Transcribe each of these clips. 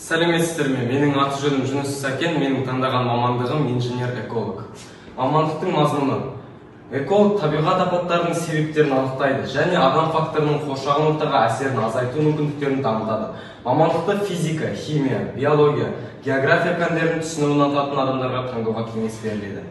Сәлеметсіздер ме? Менің аты жөнім Жүніс Сәкен, менің таңдаған мамандығым инженер-эколог. Мамандықтың мазмұны: эколог табиғат апаттарының себептерін анықтайды және адам факторының қоршаған ортаға әсерін азайту мүмкіндіктерін дамытады. Мамандықты физика, химия, биология, география пәндерін түсінуін ұнататын адамдарға таңдауға кеңес беріледі.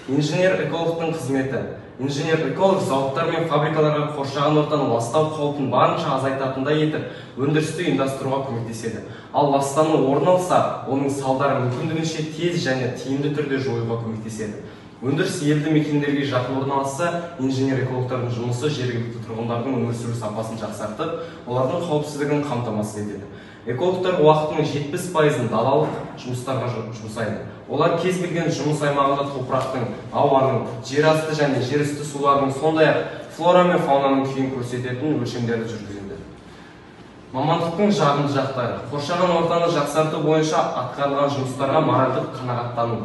Инженер-экологтың қызметі: инженер-эколог зауыттар мен фабрикаларға қоршаған ортаны ластау қаупін барынша азайтатындай етіп, өндірісті ұйымдастыруға көмектеседі. Ал ластану орын алса, оның салдары мүмкіндігінше тез және тиімді түрде жоюға көмектеседі. Өндіріс елді мекендерге жақын орналасса, инженер-экологтардың жұмысы жергілікті тұрғындардың өмір сүру сапасын жақсартып, олардың қауіпсіздігін қамтамасыз етеді. Экологтар уақытының 70%-ын далалық жұмыстарға жұмсайды. Олар кез келген жұмыс аймағында топырақтың, ауаның, жер асты және жер үсті суларының, сондай-ақ флора мен фаунаның күйін көрсететін өлшемдерді жүргізеді. Мамандықтың жағымды жақтары: қоршаған ортаны жақсарту бойынша атқарылған жұмыстарға моральдық қанағаттану.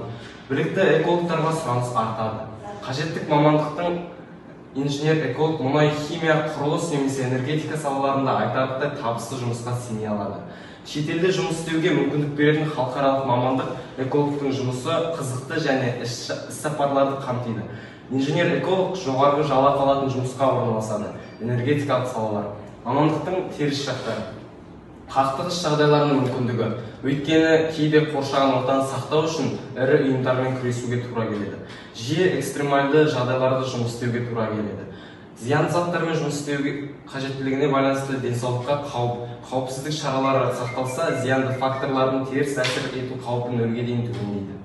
Білікті экологтарға сұраныс артады. Қажеттік мамандықтың инженер-эколог мұнай, химия, құрылыс немесе энергетика салаларында айтарлықтай табысты жұмысқа сене алады. Шетелде жұмыс істеуге мүмкіндік беретін халықаралық мамандық экологтың жұмысы қызықты және іс-сапарларды қамтиды. Инженер-эколог жоғарғы жалақы алатын жұмысқа орналасады. Энергетикалық салалар. Мамандықтың теріс жақтары: қақтығыс жағдайларының мүмкіндігі. Өйткені кейде қоршаған ортаны сақтау үшін ірі ұйымдармен күресуге тура келеді. Жиі экстремальды жағдайларда жұмыс істеуге тура келеді. Зиянды заттармен жұмыс істеуге қажеттілігіне байланысты денсаулыққа қауіпсіздік шаралары сақталса, зиянды факторлардың теріс әсер ету қаупі нөлге дейін төмендейді.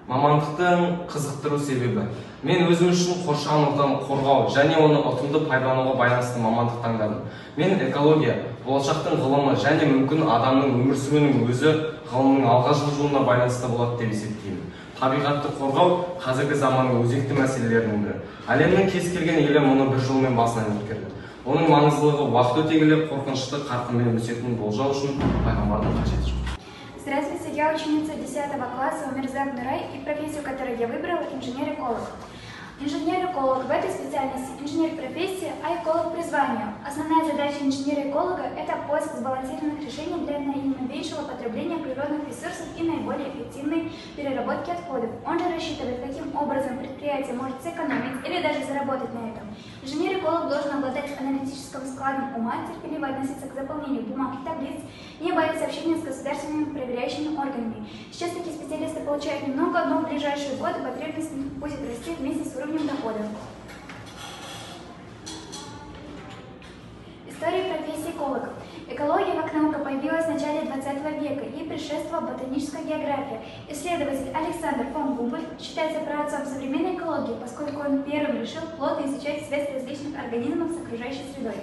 Мамандықтың қызықтыру себебі: мен өзім үшін қоршаған ортаны қорғау және оны ұтымды пайдалануға байланысты мамандық таңдадым. Мен экология, болашақтың ғылымы және мүмкін адамның өмір сүруінің өзі ғылымның алға жылжуына байланысты болады деп есептеймін. Табиғатты қорғау қазіргі заманның өзекті мәселелерінің бірі. Әлемнің кез келген елі мұны бір жолмен басынан өткерді. Оның маңыздылығы уақыт өте келе қорқынышты қарқынмен өсетінін болжау үшін пайғамбардың қажеті жоқ. Здравствуйте, я ученица 10 класса Умирзак Нурай, и профессию, которую я выбрала, инженер-эколог. Инженер-эколог в этой специальности инженер профессии, а эколог призвание. Основная задача инженера-эколога – это поиск сбалансированных решений для наименьшего потребления природных ресурсов и наиболее эффективной переработки отходов. Он же рассчитывает, каким образом предприятие может сэкономить или даже заработать на этом. Инженер-эколог должен обладать аналитическим складом ума, терпеливо относиться к заполнению бумаг и таблиц, не бояться общения с государственными проверяющими органами. Сейчас такие специалисты получают немного, но в ближайшие годы потребность будет расти вместе с уровнем дохода. История профессии эколога. Экология как наука появилась в начале 20 века, ей предшествовала ботаническая география. Исследователь Александр фон Гумбольдт считается праотцом современной экологии, поскольку он первым решил плотно изучать связь различных организмов с окружающей средой.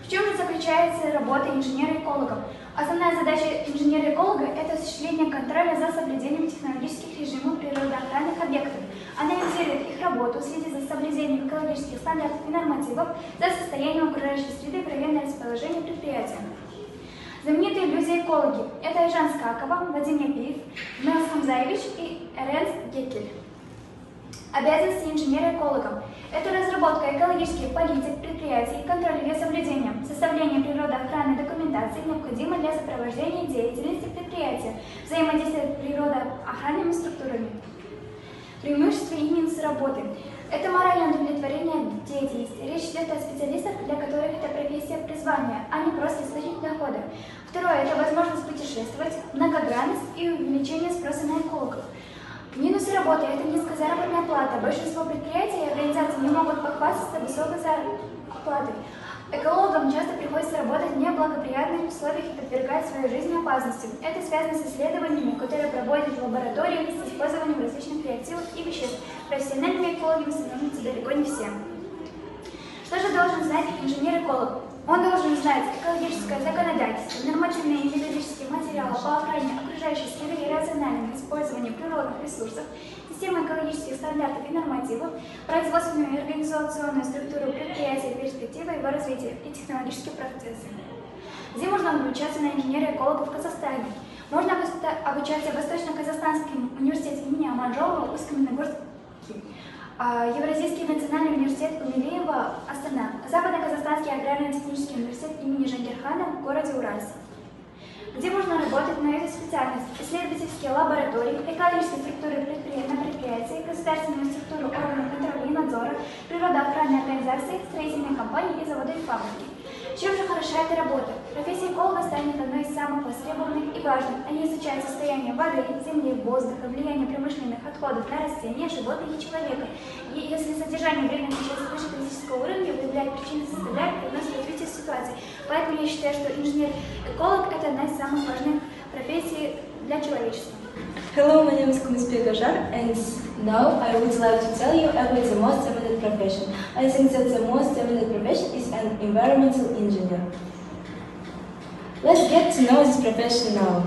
В чем же заключается работа инженера-эколога? Основная задача инженера-эколога – это осуществление контроля за соблюдением технологических режимов природоохранных объектов, анализирует их работу, следит за соблюдением экологических стандартов и нормативов, за состоянием окружающей среды и военное расположение предприятия. Знаменитые люди-экологи – это Айжан Скакова, Вадим Япиев, Мелс Хамзаевич и Эрнст Геккель. Обязанности инженера-эколога – это разработка экологических политик предприятий, контроль ее соблюдения, составление природоохранной документации, необходимой для сопровождения деятельности предприятия, взаимодействие с природоохранными структурами. Преимущества и минусы работы – это моральное удовлетворение деятельности. Речь идет о специалистах, для которых это профессия призвания, а не просто источник дохода. Второе – это возможность путешествовать, многогранность и увеличение спроса на экологов. Минусы работы – это низкая заработная плата. Большинство предприятий и организаций не могут похвастаться высокой зарплатой. Экологам часто приходится работать в неблагоприятных условиях и подвергать свою жизнь опасности. Это связано с исследованиями, которые проводят в лабораториях, с использованием различных реактивов и веществ. Профессиональными экологами становятся далеко не все. Что же должен знать инженер-эколог? Он должен знать экологическое законодательство, нормативные и методические материалы по охране окружающей среды и рациональному использованию природных ресурсов, систему экологических стандартов и нормативов, производственную и организационную структуру предприятия, перспективы его развития и технологические процессы. Где можно обучаться на инженера-эколога в Казахстане? Можно обучаться в Восточно-Казахстанском университете имени Аманжолова, Усть-Каменогорске, Евразийский национальный университет Гумилеева, Астана, Западно-Казахстанский аграрно-технический университет имени Жангирхана в городе Уральск, где можно работать на эту специальность: исследовательские лаборатории, экологические структуры на предприятии, государственную структуру органов контроля и надзора, природоохранные организации, строительные компании и заводы и фабрики. Чем же хороша эта работа? Профессия эколога станет одной из самых востребованных и важных. Они изучают состояние воды, земли, воздуха, влияние промышленных отходов на растения, животных и человека. И если содержание вредных веществ выше критического уровня выявляет причины, составляет и вносит развитие ситуации. Поэтому я считаю, что инженер-эколог – это одна из самых важных профессий для человечества. Hello, my name is Kumispir Gajar, and now I would like to tell you about the most demanded profession. I think that the most demanded profession is an environmental engineer. Let's get to know this profession now.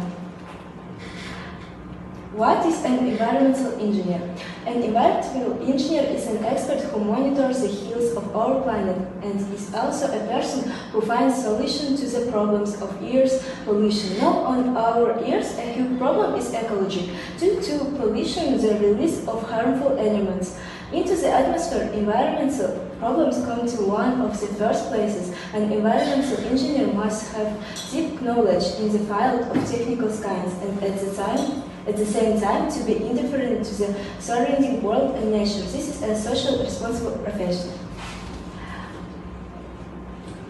What is an environmental engineer? An environmental engineer is an expert who monitors the health of our planet and is also a person who finds solutions to the problems of air pollution. Now on our earth, a huge problem is ecology. Due to pollution, the release of harmful elements into the atmosphere, environmental problems come to one of the first places. An environmental engineer must have deep knowledge in the field of technical science and at the same time to be indifferent to the surrounding world and nature. This is a socially responsible profession.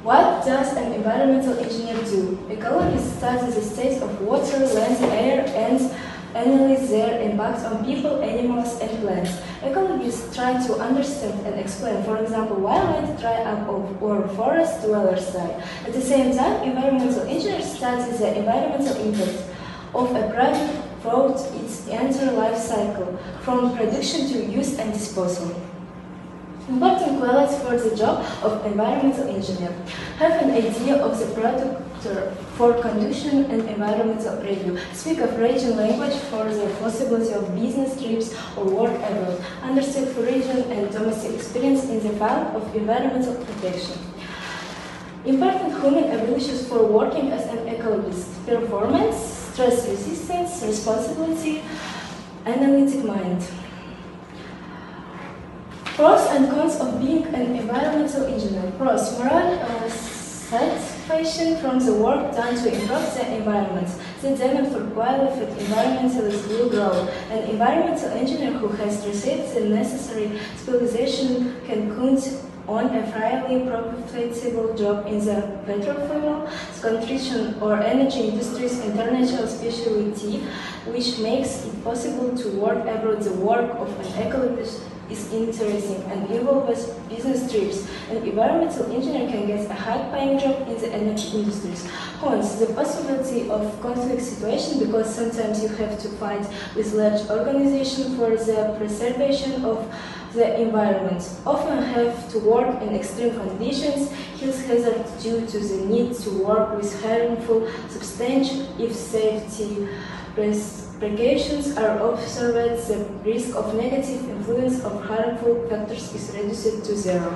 What does an environmental engineer do? Ecologists study the state of water, land, air, and analyze their impact on people, animals, and plants. Ecologists try to understand and explain, for example, why land dry up or forest dwellers die. At the same time, environmental engineers study the environmental impact of a product throughout its entire life cycle, from production to use and disposal. Important qualities for the job of environmental engineer: have an idea of the product for conduction and environmental review, speak of region language for the possibility of business trips or work abroad, understand foreign and domestic experience in the field of environmental protection. Important human abilities for working as an ecologist: performance, stress resistance, responsibility, analytic mind. Pros and cons of being an environmental engineer. Pros: moral satisfaction from the work done to improve the environment. The demand for qualified environmentalists will grow. An environmental engineer who has received the necessary specialization can count on a fairly profitable job in the petrochemical, construction or energy industries, international specialty, which makes it possible to work abroad. The work of an ecologist is interesting and involves business trips. An environmental engineer can get a high-paying job in the energy industries. Cons: the possibility of conflict situation, because sometimes you have to fight with large organizations for the preservation of the environment. Often have to work in extreme conditions, health hazards due to the need to work with harmful substances. If safety precautions are observed, the risk of negative influence of harmful factors is reduced to zero.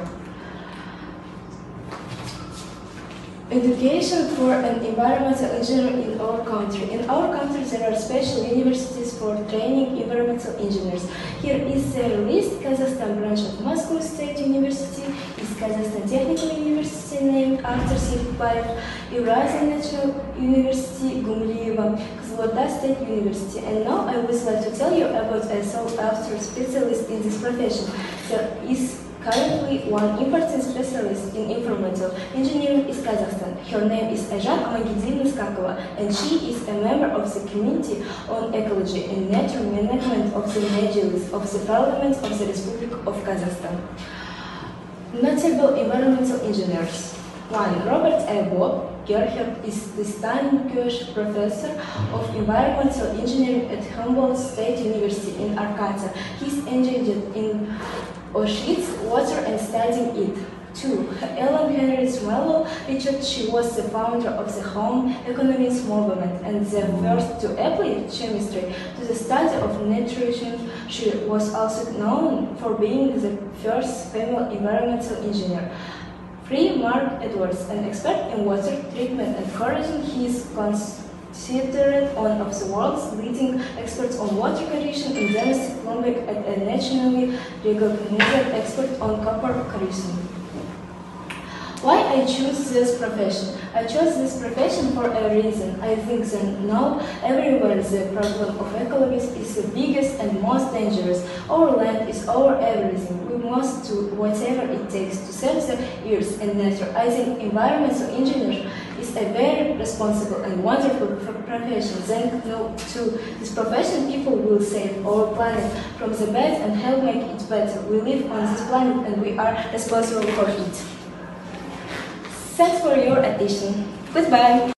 Education for an environmental engineer in our country. In our country, there are special universities for training environmental engineers. Here is the list: Kazakhstan branch of Moscow State University, is Kazakhstan Technical University named after Serikbayev, Eurasian National University, Gumlieva, Kazlorda State University. And now I would like to tell you about a sought-after specialist in this profession. There is currently one important specialist in environmental engineering in Kazakhstan. Her name is Ayjan Amagidina Skakova, and she is a member of the Committee on Ecology and Nature Management of the Majlis of the Parliament of the Republic of Kazakhstan. Notable environmental engineers. 1. Robert A. Bob Gerhardt is distinguished professor of environmental engineering at Humboldt State University in Arkansas. He is engaged in oceans, water, and studying it. 2. Ellen Henry Swallow Richard. She was the founder of the home economics movement and the first to apply chemistry to the study of nutrition. She was also known for being the first female environmental engineer. 3. Mark Edwards, an expert in water treatment and corrosion. He is considered one of the world's leading experts on water corrosion and domestic plumbing and a nationally recognized expert on copper corrosion. Why I choose this profession? I chose this profession for a reason. I think that now everywhere the problem of ecology is the biggest and most dangerous. Our land is our everything. We must do whatever it takes to save the earth and nature. I think environmental engineer is a very responsible and wonderful profession. Thanks to this profession, people will save our planet from the bad and help make it better. We live on this planet and we are responsible for it. Thanks for your attention. Goodbye.